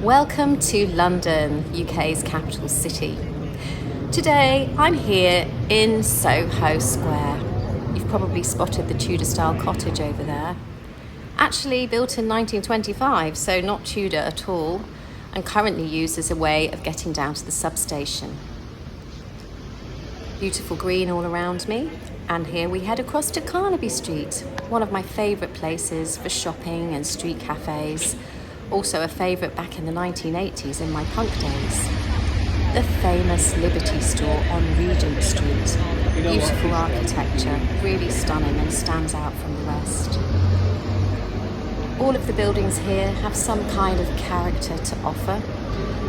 Welcome to London, UK's capital city. Today I'm here in Soho Square. You've probably spotted the Tudor-style cottage over there. Actually built in 1925, so not Tudor at all, and currently used as a way of getting down to the substation. Beautiful green all around me, and here we head across to Carnaby Street, one of my favourite places for shopping and street cafes. Also a favourite back in the 1980s in my punk days. The famous Liberty store on Regent Street. Beautiful architecture, really stunning and stands out from the rest. All of the buildings here have some kind of character to offer.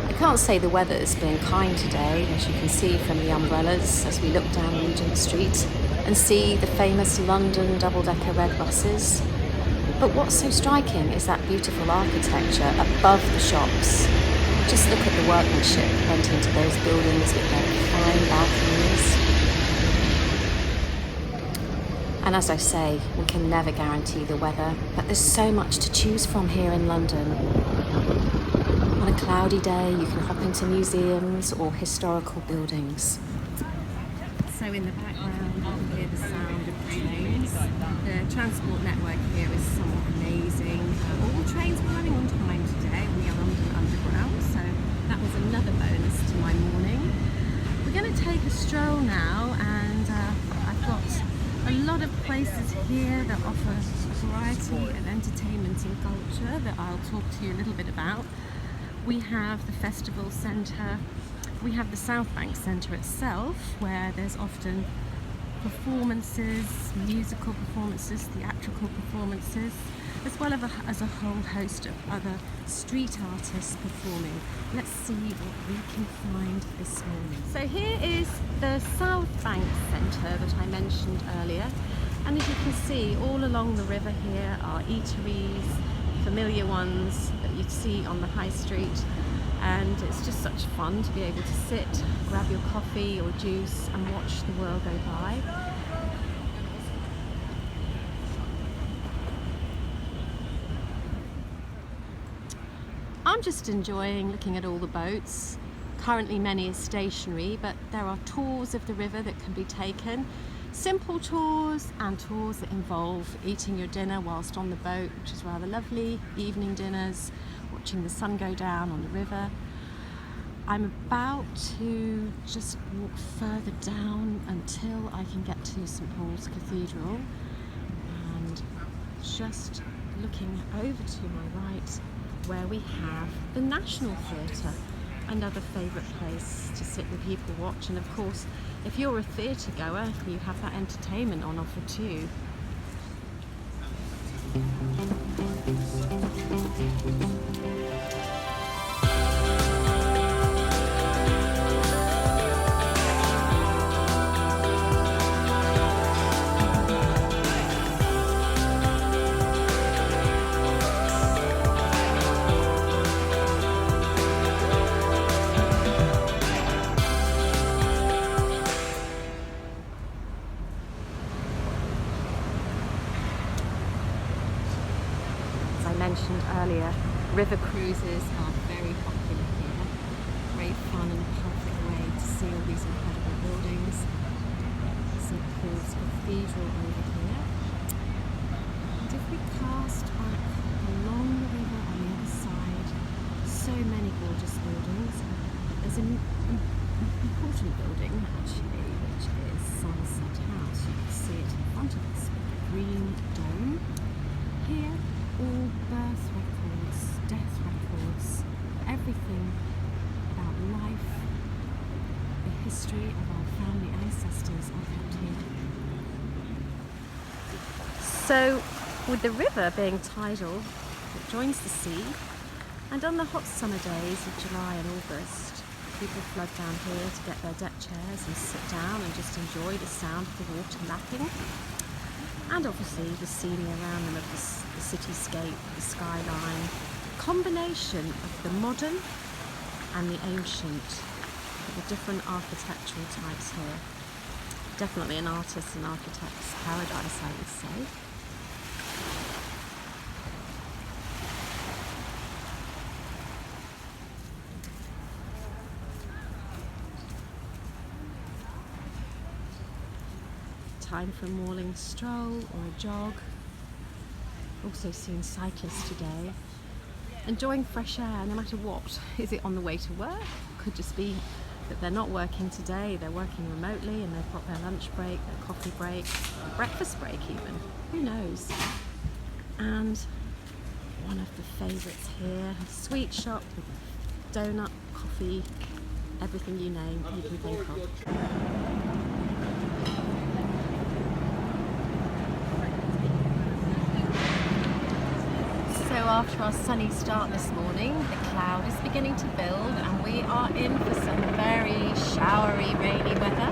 I can't say the weather's been kind today, as you can see from the umbrellas as we look down Regent Street and see the famous London double-decker red buses. But what's so striking is that beautiful architecture above the shops. Just look at the workmanship went into those buildings with their fine balconies. And as I say, we can never guarantee the weather, but there's so much to choose from here in London. On a cloudy day, you can hop into museums or historical buildings. So in the background, you can hear the sound of trains. The transport network here is somewhat amazing. All trains were running on time today on the London Underground, so that was another bonus to my morning. We're going to take a stroll now, and I've got a lot of places here that offer variety and entertainment and culture that I'll talk to you a little bit about. We have the Festival Centre. We have the South Bank Centre itself, where there's often performances, musical performances, theatrical performances, as well as a whole host of other street artists performing. Let's see what we can find this morning. So here is the South Bank Centre that I mentioned earlier, and as you can see, all along the river here are eateries, familiar ones that you'd see on the high street. And it's just such fun to be able to sit, grab your coffee or juice and watch the world go by. I'm just enjoying looking at all the boats. Currently many are stationary, but there are tours of the river that can be taken. Simple tours and tours that involve eating your dinner whilst on the boat, which is rather lovely, evening dinners, watching the sun go down on the river. I'm about to just walk further down until I can get to St Paul's Cathedral, and just looking over to my right where we have the National Theatre, another favourite place to sit and people watch. And of course, if you're a theatre goer, you have that entertainment on offer too. As I mentioned earlier, river cruises are very popular here. Great fun and perfect way to see all these incredible buildings. St Paul's Cathedral over here. And if we cast back along the river on the other side, so many gorgeous buildings. There's an important building actually, which is Somerset House. You can see it in front of us with the green dome. Here, all birth records, death records, everything about life, the history of our family ancestors are kept here. So, with the river being tidal, it joins the sea, and on the hot summer days of July and August, people flood down here to get their deck chairs and sit down and just enjoy the sound of the water lapping. And obviously the scenery around them of the cityscape, the skyline, combination of the modern and the ancient, the different architectural types here. Definitely an artist's and architect's paradise, I would say. time for a morning stroll or a jog. Also seen cyclists today, enjoying fresh air no matter what. Is it on the way to work? Could just be that they're not working today, they're working remotely and they've got their lunch break, their coffee break, their breakfast break even, who knows. And one of the favourites here, a sweet shop with donut, coffee, everything you name, you can think of. So after our sunny start this morning, the cloud is beginning to build and we are in for some very showery, rainy weather.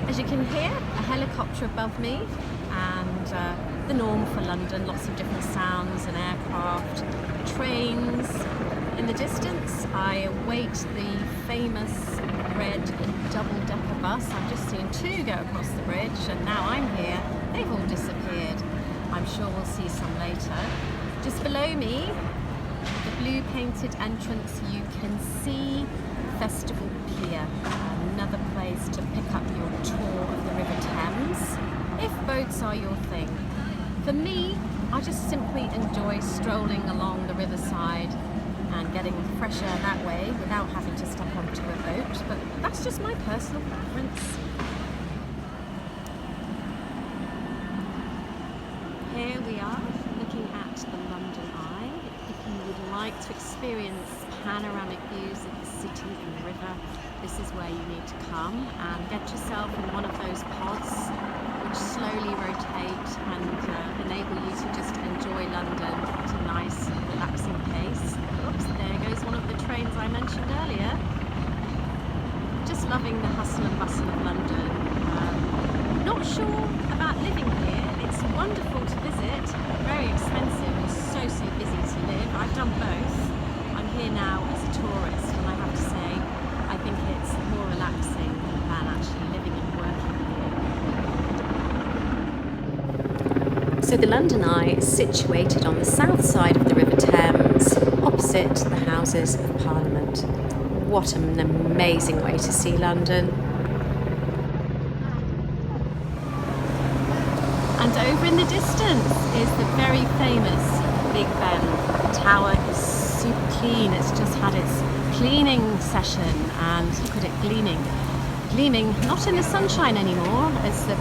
As you can hear, a helicopter above me and the norm for London, lots of different sounds and aircraft, trains. In the distance, I await the famous red double-decker bus. I've just seen two go across the bridge and now I'm here. They've all disappeared. I'm sure we'll see some later. Just below me, the blue painted entrance, you can see Festival Pier, another place to pick up your tour of the River Thames, if boats are your thing. For me, I just simply enjoy strolling along the riverside and getting fresh air that way without having to step onto a boat, but that's just my personal preference. Here we are, looking at the London Eye. If you would like to experience panoramic views of the city and the river, this is where you need to come and get yourself in one of those pods which slowly rotate and enable you to just enjoy London at a nice, relaxing pace. Oops, there goes one of the trains I mentioned earlier. Just loving the hustle and bustle of London. Not sure about living here. It's wonderful to visit, very expensive and so busy to live. I've done both. I'm here now as a tourist and I have to say I think it's more relaxing than actually living and working here. So the London Eye is situated on the south side of the River Thames, opposite the Houses of Parliament. What an amazing way to see London. And over in the distance is the very famous Big Ben. The tower is super clean. It's just had its cleaning session and look at it gleaming, not in the sunshine anymore as the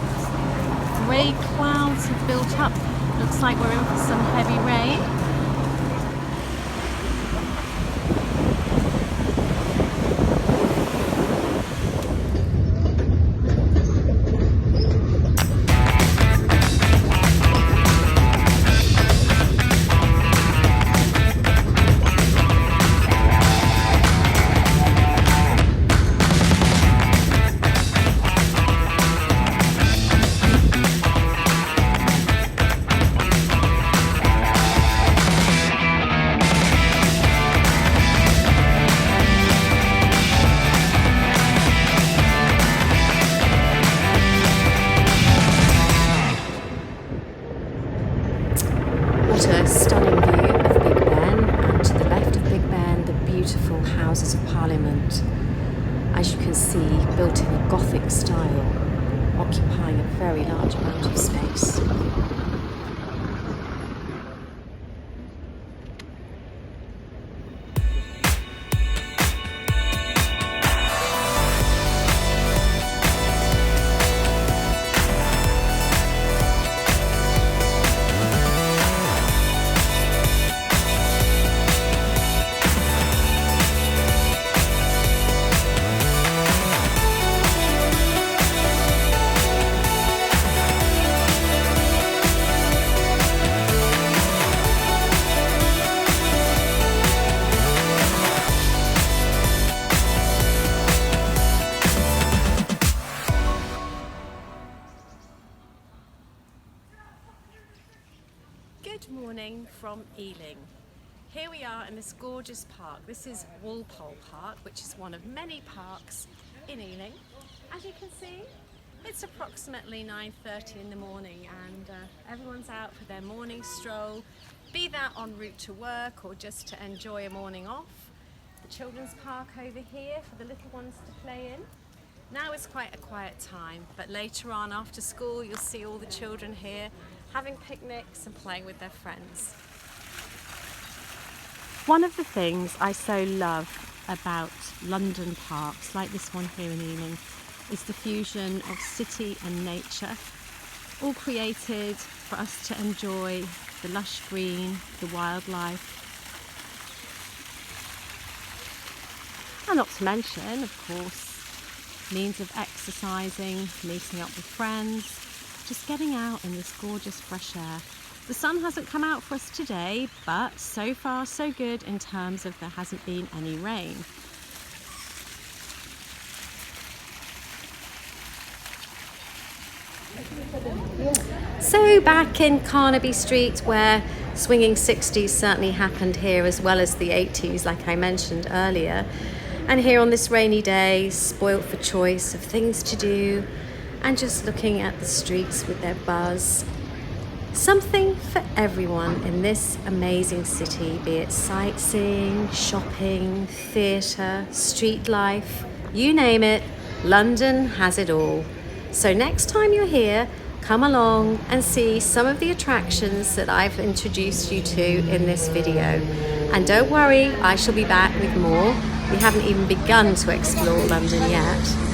grey clouds have built up. Looks like we're in for some heavy rain. A stunning view of Big Ben, and to the left of Big Ben the beautiful Houses of Parliament, as you can see, built in a Gothic style, occupying a very large amount of space. Good morning from Ealing. Here we are in this gorgeous park. This is Walpole Park, which is one of many parks in Ealing. As you can see, it's approximately 9:30 in the morning and everyone's out for their morning stroll, be that en route to work or just to enjoy a morning off. The children's park over here for the little ones to play in. Now it's quite a quiet time, but later on after school you'll see all the children here having picnics and playing with their friends. One of the things I so love about London parks, like this one here in Ealing, is the fusion of city and nature, all created for us to enjoy the lush green, the wildlife, and not to mention, of course, means of exercising, meeting up with friends, just getting out in this gorgeous fresh air. The sun hasn't come out for us today, but so far so good in terms of there hasn't been any rain. So back in Carnaby Street, where swinging 60s certainly happened here, as well as the 80s, like I mentioned earlier. And here on this rainy day, spoilt for choice of things to do and just looking at the streets with their buzz. Something for everyone in this amazing city, be it sightseeing, shopping, theatre, street life, you name it, London has it all. So next time you're here, come along and see some of the attractions that I've introduced you to in this video. And don't worry, I shall be back with more. We haven't even begun to explore London yet.